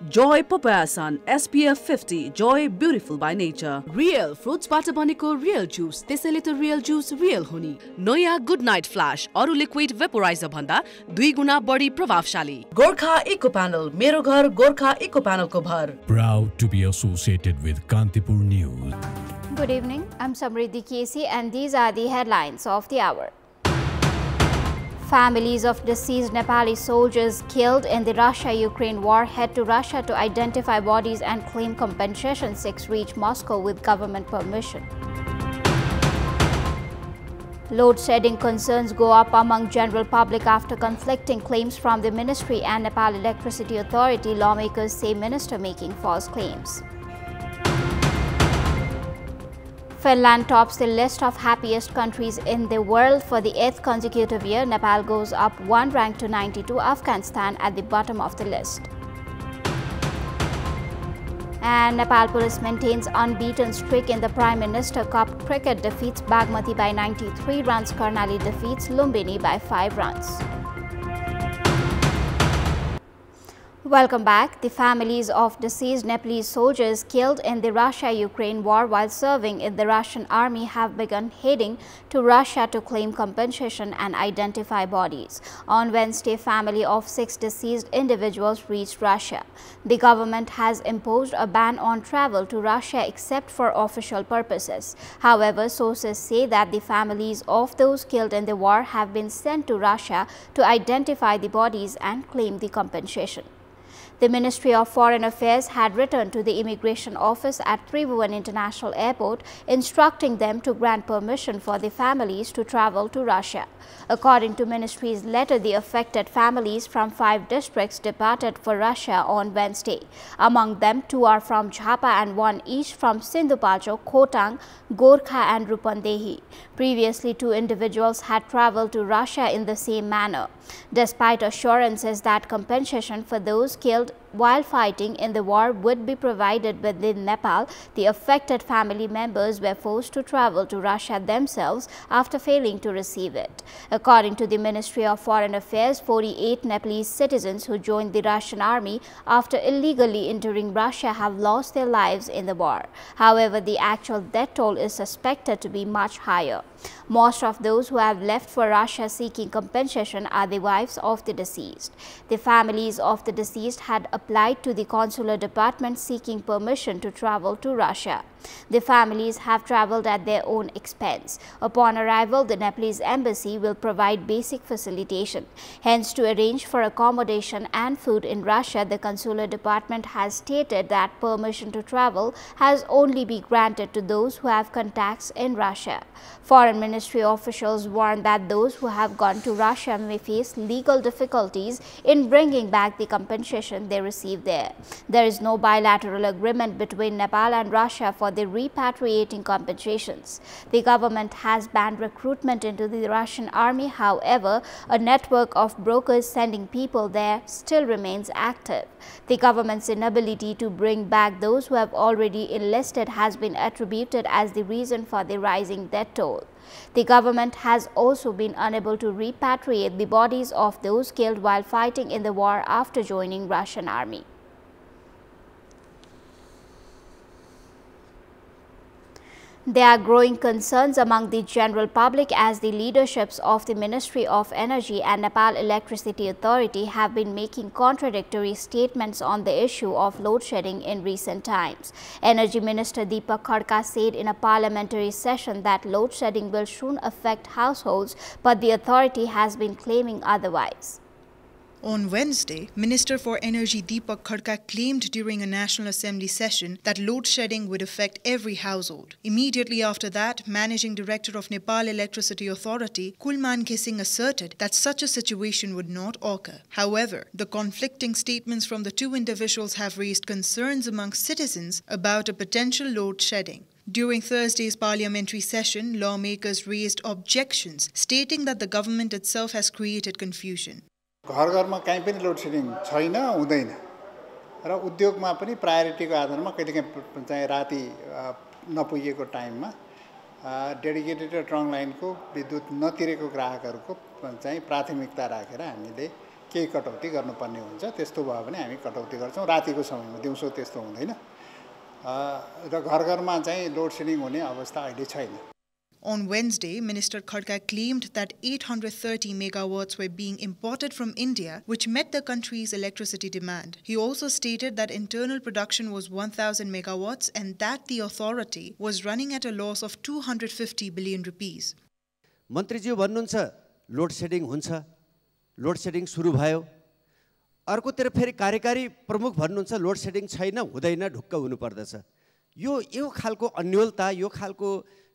Joy Papaya Sun SPF 50. Joy beautiful by nature. Real fruits bata baneko real juice. त्यसैले त real juice real हुने. नयाँ Good Night Flash अरु liquid vaporizer भन्दा 2 गुना बढी प्रभावशाली. Gorkha Eco Panel. मेरो घर गोर्खा Eco Panel को भर. Proud to be associated with Kantipur News. Good evening. I'm Samriddhi Kesi and these are the headlines of the hour. Families of deceased Nepali soldiers killed in the Russia-Ukraine war head to Russia to identify bodies and claim compensation. 6 reach Moscow with government permission. Load shedding concerns go up among general public after conflicting claims from the ministry and Nepal Electricity Authority. Lawmakers say minister making false claims. Finland tops the list of happiest countries in the world for the 8th consecutive year. Nepal goes up 1 rank to 92, Afghanistan at the bottom of the list. And Nepal police maintains unbeaten streak in the Prime Minister Cup cricket, defeats Bagmati by 93 runs. Karnali defeats Lumbini by 5 runs. Welcome back. The families of deceased Nepalese soldiers killed in the Russia-Ukraine war while serving in the Russian army have begun heading to Russia to claim compensation and identify bodies. On Wednesday, family of 6 deceased individuals reached Russia. The government has imposed a ban on travel to Russia except for official purposes. However, sources say that the families of those killed in the war have been sent to Russia to identify the bodies and claim the compensation. The Ministry of Foreign Affairs had written to the Immigration Office at Tribhuvan International Airport instructing them to grant permission for the families to travel to Russia. According to Ministry's letter, the affected families from 5 districts departed for Russia on Wednesday. Among them, 2 are from Jhapa and 1 each from Sindhupalchok, Khotang, Gorkha and Rupandehi. Previously, 2 individuals had traveled to Russia in the same manner. Despite assurances that compensation for those killed while fighting in the war would be provided within Nepal, the affected family members were forced to travel to Russia themselves after failing to receive it. According to the Ministry of Foreign Affairs, 48 Nepalese citizens who joined the Russian army after illegally entering Russia have lost their lives in the war. However, the actual death toll is suspected to be much higher. Most of those who have left for Russia seeking compensation are the wives of the deceased. The families of the deceased had applied to the consular department seeking permission to travel to Russia. The families have traveled at their own expense. Upon arrival, the Nepalese embassy will provide basic facilitation. Hence, to arrange for accommodation and food in Russia, the consular department has stated that permission to travel has only been granted to those who have contacts in Russia. Foreign Ministry officials warn that those who have gone to Russia may face legal difficulties in bringing back the compensation they received there. There is no bilateral agreement between Nepal and Russia for the repatriating compensations. The government has banned recruitment into the Russian army. However, a network of brokers sending people there still remains active. The government's inability to bring back those who have already enlisted has been attributed as the reason for the rising death toll. The government has also been unable to repatriate the bodies of those killed while fighting in the war after joining Russian army. There are growing concerns among the general public as the leaderships of the Ministry of Energy and Nepal Electricity Authority have been making contradictory statements on the issue of load shedding in recent times. Energy Minister Deepak Khadka said in a parliamentary session that load shedding will soon affect households, but the authority has been claiming otherwise. On Wednesday, Minister for Energy Deepak Khadka claimed during a National Assembly session that load shedding would affect every household. Immediately after that, Managing Director of Nepal Electricity Authority, Kulman Khising, asserted that such a situation would not occur. However, the conflicting statements from the 2 individuals have raised concerns among citizens about a potential load shedding. During Thursday's parliamentary session, lawmakers raised objections, stating that the government itself has created confusion. घर घरमा कहीं पनि load shedding छैन हुँदैन र उद्योगमा पनि प्रायोरिटीको आधारमा कहिलेकाहीँ चाहिँ राति नपुगेको टाइममा डेडिकेटेड ट्रङ लाइनको विद्युत नतिरेको ग्राहकहरूको चाहिँ प्राथमिकता राखेर हामीले केही कटौती गर्नुपर्ने हुन्छ। त्यस्तो भयो भने हामी कटौती गर्छौँ। रातिको समयमा, दिउँसो त्यस्तो हुँदैन र घर-घरमा चाहिँ लोड सेडिङ हुने अवस्था अहिले छैन। On Wednesday, Minister Khadka claimed that 830 megawatts were being imported from India, which met the country's electricity demand. He also stated that internal production was 1,000 megawatts and that the authority was running at a loss of 250 billion rupees. मन्त्रीज्यू भन्नुहुन्छ load shedding हुन्छ, load shedding सुरु भयो। अर्कोतिर फेरि कार्यकारी प्रमुख भन्नुहुन्छ load shedding छैन, हुँदैन, ढुक्क हुनुपर्दछ। यो खालको अन्योलता,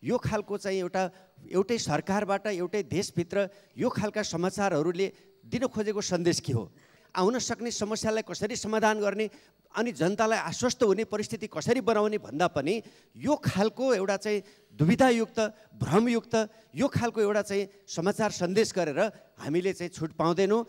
यो खालको चाहिँ एउटै सरकारबाट एउटै देशभित्र यो खालका समाचारहरूले दिन खोजेको सन्देश के हो? आउन सक्ने समस्यालाई कसरी समाधान गर्ने अनि जनतालाई आश्वस्त हुने परिस्थिति कसरी बनाउने भन्दा पनि यो खालको एउटा चाहिँ दुविधायुक्त, भ्रमयुक्त यो खालको एउटा चाहिँ समाचार सन्देश गरेर हामीले चाहिँ छुट पाउँदैनौँ।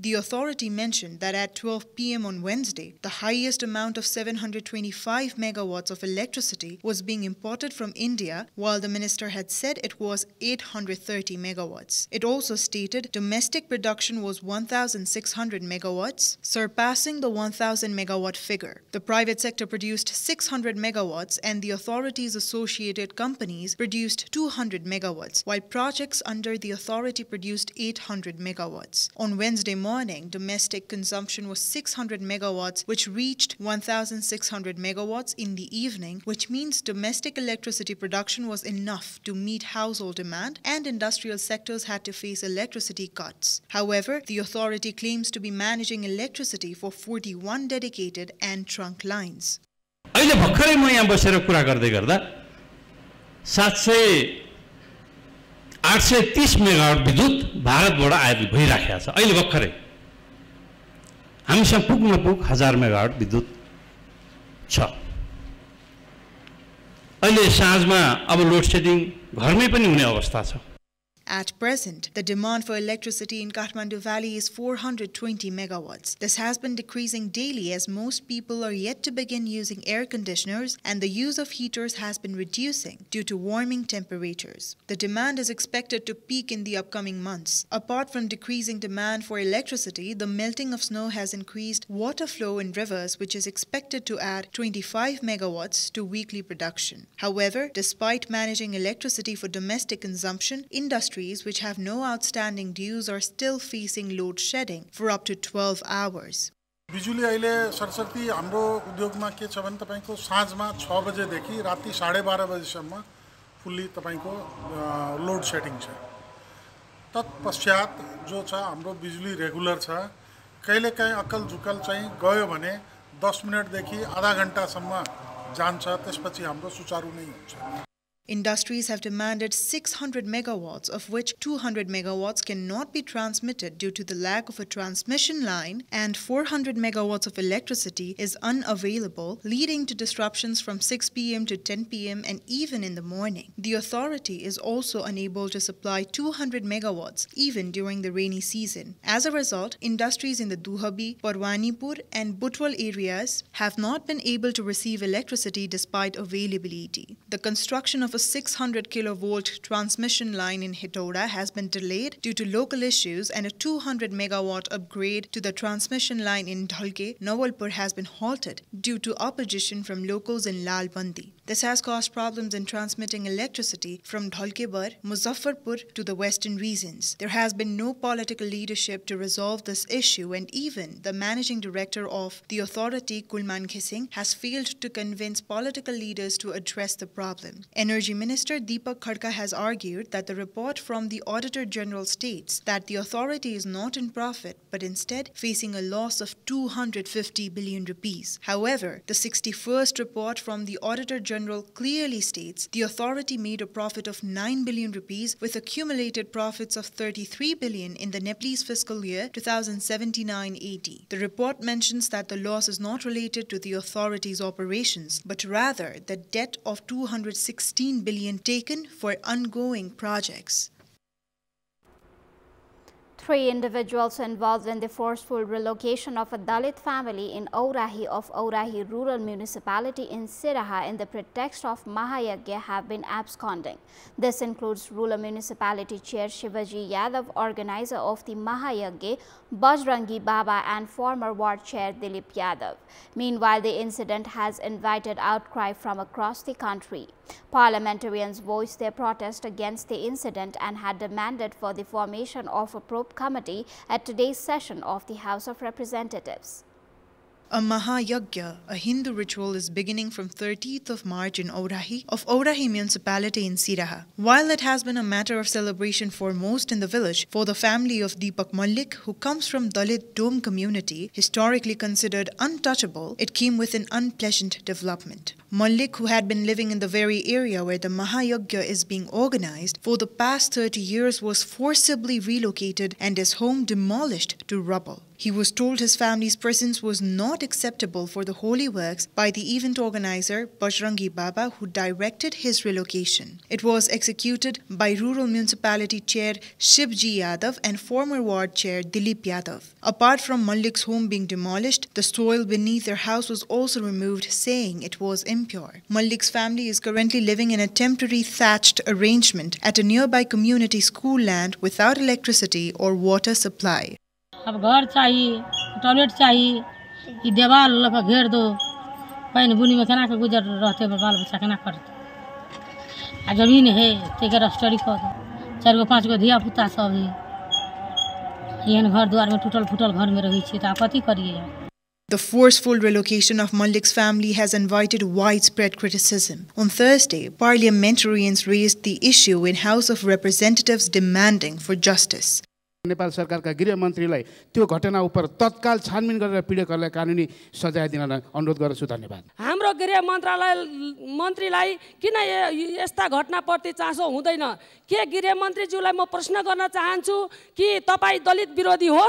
The authority mentioned that at 12 p.m. on Wednesday, the highest amount of 725 megawatts of electricity was being imported from India, while the minister had said it was 830 megawatts. It also stated domestic production was 1,600 megawatts, surpassing the 1,000 megawatt figure. The private sector produced 600 megawatts and the authority's associated companies produced 200 megawatts, while projects under the authority produced 800 megawatts. On Wednesday morning, domestic consumption was 600 megawatts, which reached 1,600 megawatts in the evening, which means domestic electricity production was enough to meet household demand and industrial sectors had to face electricity cuts. However, the authority claims to be managing electricity for 41 dedicated and trunk lines. अहिले भर्खरै म यहाँ बसेर कुरा गर्दै गर्दा 830 megawatt विद्युत भारतबाट आयात भइराखेको छ। अहिले भर्खरै हामीसँग पुग नपुग 1000 मेगावाट विद्युत छ। अहिले साँझमा अब लोड सेडिङ घरमै पनि हुने अवस्था छ। At present, the demand for electricity in Kathmandu Valley is 420 megawatts. This has been decreasing daily as most people are yet to begin using air conditioners and the use of heaters has been reducing due to warming temperatures. The demand is expected to peak in the upcoming months. Apart from decreasing demand for electricity, the melting of snow has increased water flow in rivers, which is expected to add 25 megawatts to weekly production. However, despite managing electricity for domestic consumption, industries which have no outstanding dues are still facing load shedding for up to 12 hours. बिजुली अहिले सरसर्ती हाम्रो उद्योगमा के छ भने तपाईको साँझमा 6 बजेदेखि राति 12:30 बजेसम्म फुल्ली तपाईको लोड सेडिङ छ। तत्पश्चात जो छ हाम्रो बिजुली रेगुलर छ। कहिलेकाहीँ अक्कल झुक्कल चाहिँ गयो भने 10 मिनेटदेखि आधा घण्टासम्म जान्छ, त्यसपछि हाम्रो सुचारू नै हुन्छ। Industries have demanded 600 megawatts, of which 200 megawatts cannot be transmitted due to the lack of a transmission line, and 400 megawatts of electricity is unavailable, leading to disruptions from 6 p.m. to 10 p.m. and even in the morning. The authority is also unable to supply 200 megawatts even during the rainy season. As a result, industries in the Duhabi, Parwanipur and Butwal areas have not been able to receive electricity despite availability. The construction of a 600 kilovolt transmission line in Hitoda has been delayed due to local issues, and a 200 megawatt upgrade to the transmission line in Dhalke, Nawalpur has been halted due to opposition from locals in Lalbandi. This has caused problems in transmitting electricity from Dhalkebar, Muzaffarpur to the western regions. There has been no political leadership to resolve this issue, and even the managing director of the authority, Kulman Khising, has failed to convince political leaders to address the problem. Energy Minister Deepak Khadka has argued that the report from the Auditor General states that the authority is not in profit but instead facing a loss of 250 billion rupees. However, the 61st report from the Auditor General clearly states the authority made a profit of 9 billion rupees with accumulated profits of 33 billion in the Nepalese fiscal year 2079-80. The report mentions that the loss is not related to the authority's operations but rather the debt of 216 billion taken for ongoing projects. 3 individuals involved in the forceful relocation of a Dalit family in Aurahi of Aurahi Rural Municipality in Siraha in the pretext of Mahayagya have been absconding. This includes Rural Municipality Chair Shivaji Yadav, organizer of the Mahayagya, Bajrangi Baba, and former Ward Chair Dilip Yadav. Meanwhile, the incident has invited outcry from across the country. Parliamentarians voiced their protest against the incident and had demanded for the formation of a probe committee at today's session of the House of Representatives. A Mahayagya, a Hindu ritual, is beginning from 30th of March in Aurahi of Aurahi municipality in Siraha. While it has been a matter of celebration for most in the village, for the family of Deepak Malik, who comes from Dalit Dome community, historically considered untouchable, it came with an unpleasant development. Malik, who had been living in the very area where the Mahayagya is being organized for the past 30 years, was forcibly relocated and his home demolished to rubble. He was told his family's presence was not acceptable for the holy works by the event organizer Bajrangi Baba, who directed his relocation. It was executed by Rural Municipality Chair Shivji Yadav and former Ward Chair Dilip Yadav. Apart from Malik's home being demolished, the soil beneath their house was also removed, saying it was impure. Malik's family is currently living in a temporary thatched arrangement at a nearby community school land without electricity or water supply. अब घर चाहिए, toilet चाहिए, ये दीवार लगा घेर दो, पानी बुनी में खाना के गुजर रहते हैं बाल बच्चा खाना करते, आ जमीन है, तेरे स्टडी कर दो, 4-5 को दिया पुता सब है, ये घर द्वार में टूटल फूटल घर में रही चीज़, आप कती करिए? The forceful relocation of Malik's family has invited widespread criticism. On Thursday, parliamentarians raised the issue in House of Representatives demanding for justice. Nepal सरकारका गृह मन्त्रीलाई त्यो घटना उपर तत्काल छानबिन गरेर पीडितहरूलाई कानुनी सजाय दिन अनुरोध गर्छु। धन्यवाद। हाम्रो गृह मन्त्रीलाई किन यस्ता घटनाप्रति चासो हुँदैन? के गृह मन्त्रीज्यूलाई म प्रश्न गर्न चाहन्छु कि तपाई दलित विरोधी हो,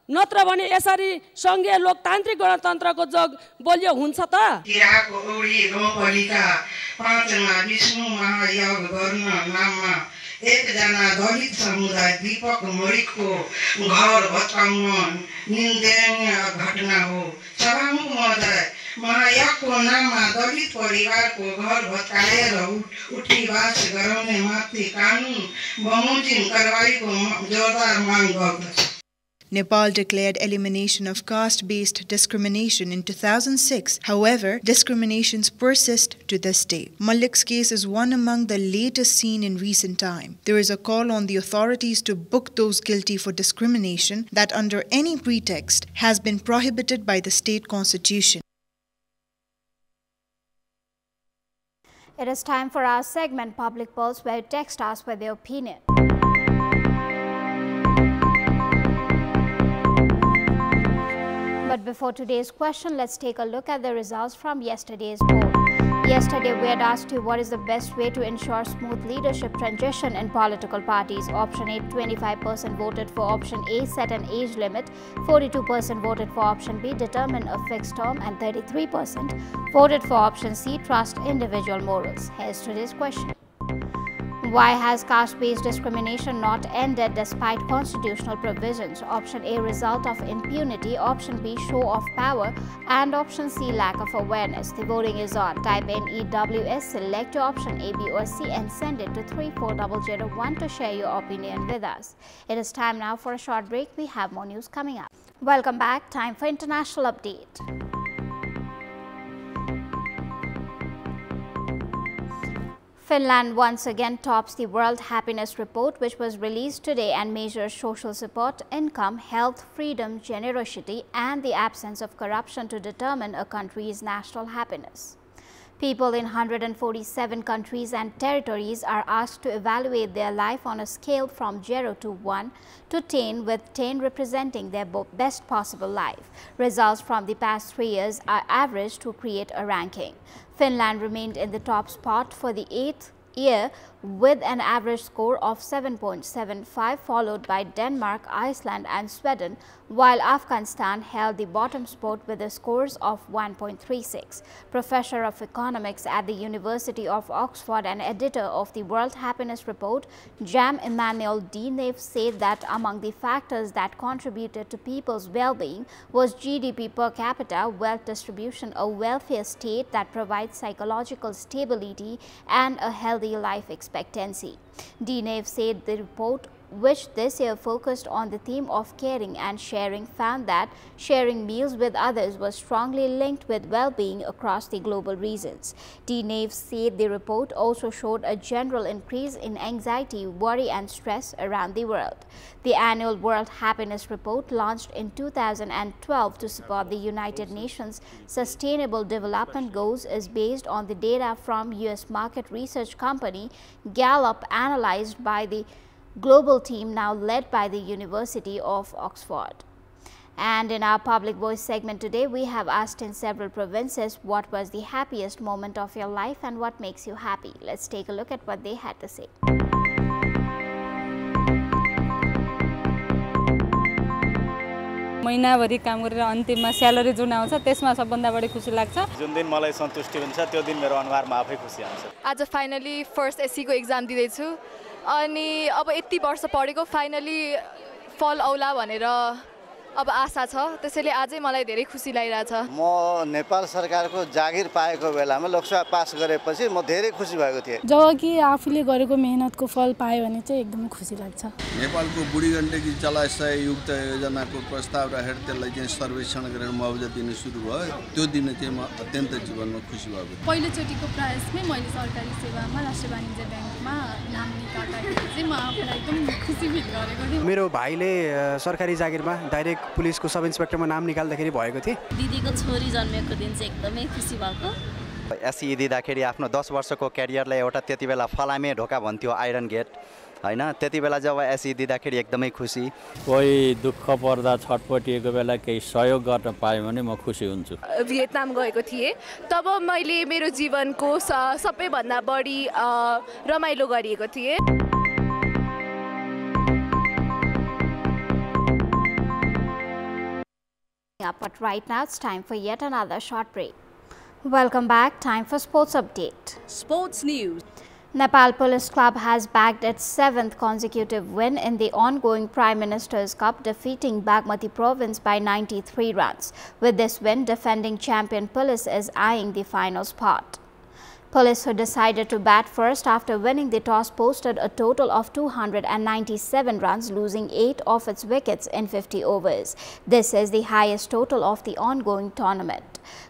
नत्र भने यसरी संघीय लोकतान्त्रिक गणतन्त्रको जग बलियो हुन्छ त? तिराको औडी गाउँपालिका 5 मा विष्णु महायोग गर्न नाममा एकजना दलित समुदाय दीपक मलिकको घर भत्काउन निन्दनीय घटना हो। सभामुख महोदय, महायगको नाममा दलित परिवारको घर भत्काएर उठीवास गराउने माथि कानुन बमोजिम कारबाहीको जोरदार माग गर्दछ। Nepal declared elimination of caste-based discrimination in 2006. However, discriminations persist to this day. Malik's case is one among the latest seen in recent time. There is a call on the authorities to book those guilty for discrimination that under any pretext has been prohibited by the state constitution. It is time for our segment Public Pulse, where you text us with your opinion. But before today's question, let's take a look at the results from yesterday's poll. Yesterday, we had asked you what is the best way to ensure smooth leadership transition in political parties. Option A, 25% voted for option A, set an age limit. 42% voted for option B, determine a fixed term. And 33% voted for option C, trust individual morals. Here's today's question. Why has caste-based discrimination not ended despite constitutional provisions? Option A, result of impunity. Option B, show of power. And option C, lack of awareness. The voting is on. Type in EWS, select your option A, B or C and send it to 34001 to share your opinion with us. It is time now for a short break. We have more news coming up. Welcome back. Time for international update. Finland once again tops the World Happiness Report, which was released today and measures social support, income, health, freedom, generosity, and the absence of corruption to determine a country's national happiness. People in 147 countries and territories are asked to evaluate their life on a scale from 0 to 1 to 10, with 10 representing their best possible life. Results from the past 3 years are averaged to create a ranking. Finland remained in the top spot for the 8th year with an average score of 7.75, followed by Denmark, Iceland and Sweden, while Afghanistan held the bottom spot with the scores of 1.36. Professor of Economics at the University of Oxford and editor of the World Happiness Report, Jam Emmanuel D. Neve, said that among the factors that contributed to people's well-being was GDP per capita, wealth distribution, a welfare state that provides psychological stability and a healthy life expectancy. D. Neve said the report, which this year focused on the theme of caring and sharing, found that sharing meals with others was strongly linked with well-being across the global regions. D. Neve said the report also showed a general increase in anxiety, worry and stress around the world. The annual World Happiness Report, launched in 2012 to support the United Nations Sustainable Development Goals, is based on the data from U.S. market research company Gallup, analyzed by the global team now led by the University of Oxford. And in our Public Voice segment today, we have asked in several provinces what was the happiest moment of your life and what makes you happy. Let's take a look at what they had to say. महिनाभरि काम गरेर अन्तिममा salary जुन आउँछ त्यसमा सबभन्दा बढी खुसी लाग्छ। जुन दिन मलाई सन्तुष्टि हुन्छ त्यो दिन मेरो अनुहारमा आफै खुसी आउँछ। आज फाइनली फर्स्ट एससी को एक्जाम दिँदै छु अनि अब यति वर्ष पढेको फाइनली फल आउला भनेर अब आशा छ, त्यसैले आजै मलाई धेरै खुसी लागिरहेछ। म नेपाल सरकारको जागिर पाएको बेलामा लोकसभा पास गरेपछि म धेरै खुसी भएको थिएँ। जब कि आफूले गरेको मेहनतको फल पायो भने चाहिँ एकदम खुसी लाग्छ। नेपालको बुढी गण्डकी जलाशय युक्त योजनाको प्रस्ताव राखेर त्यसलाई चाहिँ सर्वेक्षण गरेर मुआवजा दिन सुरु भयो, त्यो दिन चाहिँ म अत्यन्त जीवनमा खुसी भएको थिएँ। पहिलोचोटिको प्रयासमै मैले सरकारी सेवामा राष्ट्रिय वाणिज्य ब्याङ्कमा नाम निकाल्दाखेरि चाहिँ म आफूलाई एकदम खुसी फिल गरेको थिएँ। मेरो भाइले सरकारी जागिरमा डाइरेक्ट पुलिसको सब इन्सपेक्टरमा नाम निकाल्दाखेरि भएको थियो। दिदीको छोरी जन्मेको दिन चाहिँ एकदमै खुसी भएको। एसई दिँदाखेरि आफ्नो 10 वर्षको क्यारियरलाई एउटा त्यति बेला फलामे ढोका भन्थ्यो आइरन गेट हैन, त्यति बेला जब एसई दिँदाखेरि एकदमै खुसी। कोही दुःख पर्दा छटपटिएको बेला केही सहयोग गर्न पाएँ भने म खुसी हुन्छु। भियतनाम गएको थिएँ, तब मैले मेरो जीवनको सबैभन्दा बढी रमाइलो गरिएको थिएँ। But right now it's time for yet another short break. Welcome back. Time for sports update. Sports news. Nepal Police Club has bagged its 7th consecutive win in the ongoing Prime Minister's Cup, defeating Bagmati Province by 93 runs. With this win, defending champion Police is eyeing the final spot. Police, who decided to bat first after winning the toss, posted a total of 297 runs, losing 8 of its wickets in 50 overs. This is the highest total of the ongoing tournament.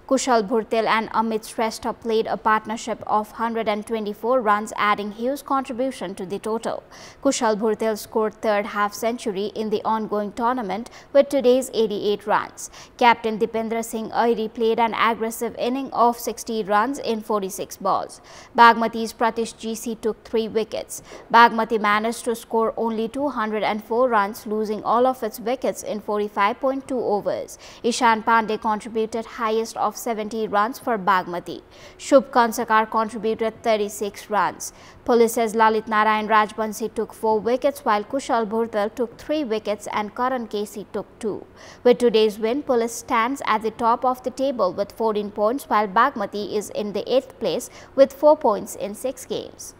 Kushal Bhurtel and Amit Shrestha played a partnership of 124 runs, adding huge contribution to the total. Kushal Bhurtel scored third half-century in the ongoing tournament with today's 88 runs. Captain Dipendra Singh Airi played an aggressive inning of 60 runs in 46 balls. Bagmati's Pratish GC took 3 wickets. Bagmati managed to score only 204 runs, losing all of its wickets in 45.2 overs. Ishan Pandey contributed highest of 70 runs for Bagmati. Shubh Kansakar contributed 36 runs. Police's Lalit Narayan Rajbansi took 4 wickets, while Kushal Bhurtel took 3 wickets and Karan Casey took 2. With today's win, Police stands at the top of the table with 14 points, while Bagmati is in the 8th place with 4 points in 6 games.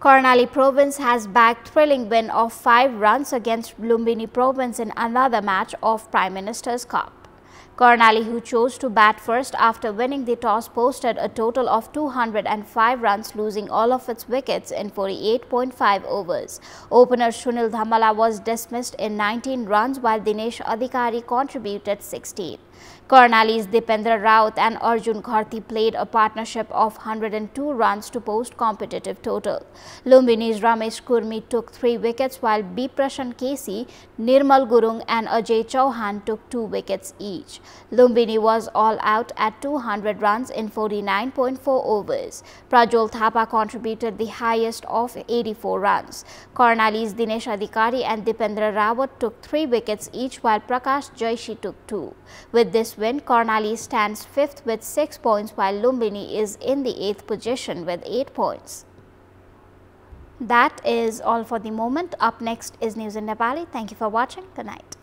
Karnali Province has bagged thrilling win of 5 runs against Lumbini Province in another match of Prime Minister's Cup. Karnali, who chose to bat first after winning the toss, posted a total of 205 runs, losing all of its wickets in 48.5 overs. Opener Sunil Dhamala was dismissed in 19 runs, while Dinesh Adhikari contributed 16. Karnali's Dipendra Raut and Arjun Kharti played a partnership of 102 runs to post competitive total. Lumbini's Ramesh Kurmi took 3 wickets, while B. Prashan Casey, Nirmal Gurung and Ajay Chauhan took 2 wickets each. each. Lumbini was all out at 200 runs in 49.4 overs. Prajwal Thapa contributed the highest of 84 runs. Karnali's Dinesh Adhikari and Dipendra Rawat took 3 wickets each, while Prakash Jaishi took 2. With this win, Karnali stands 5th with 6 points, while Lumbini is in the 8th position with 8 points. That is all for the moment. Up next is news in Nepali. Thank you for watching. Good night.